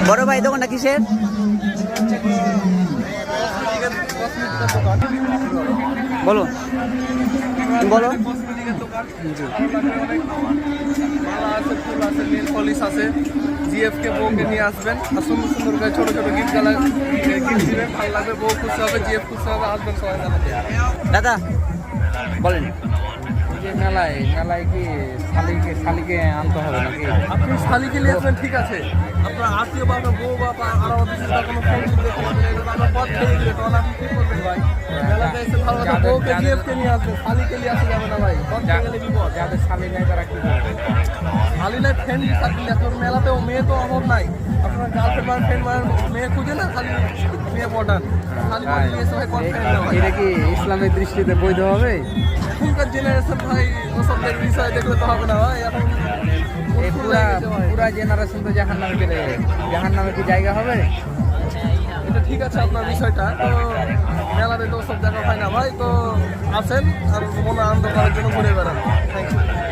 বড় ভাই দোকানটা কিসের? বলো তুমি বলো। জিএফকে বউকে নিয়ে আসবেন আর সুন্দর সুন্দর করে ছোট ছোট গিফট গালা গিফট দিবেন, ভালো লাগবে, বউ খুশি হবে, জিএফ খুশি হবে, আসবেন সবাই মেলাতে। দাদা বলেন। যে মেলায় কি শালিকে আনতে হবে নাকি? আপনি শালিকে নিয়ে আসবেন ঠিক আছে, আপনার আত্মীয় বা আপনার বউ বা আরো কোনো ফ্রেন্ড আপনার পথ খেয়ে গেলে তখন আপনি কি করবেন ভাই? মেলাতে এসে ভালো কথা, বউকে জিএফকে নিয়ে আসবেন, শালিকে নিয়ে আসা যাবে না ভাই, পথ খেয়ে গেলে বিপদ। যাদের শালি নেই তারা কি করবে? শালি নাই ফ্রেন্ড থাকলে এখন মেলাতেও মেয়ে তো অভাব নাই, আপনার গার্লফ্রেন্ড বা ফ্রেন্ড মেয়ে খুঁজে না, খালি মেয়ে পটান, খালি বলে নিয়ে এসে ভাই পথ খেয়ে নেওয়া হয়। এটা কি ইসলামের দৃষ্টিতে বৈধ হবে? এখনকার জেনারেশন ভাই ওসব বিষয় দেখলে তো হবে না ভাই, এখন এই পুরা জেনারেশন তো জাহান্নামে চলে যাবে। জাহান্নামে কি জায়গা হবে? এটা ঠিক আছে আপনার বিষয়টা, তো মেলাতে তো সব দেখা হয় না ভাই, তো আসেন আর মনে আনন্দ করার জন্য ঘুরে বেড়ান। Thank you.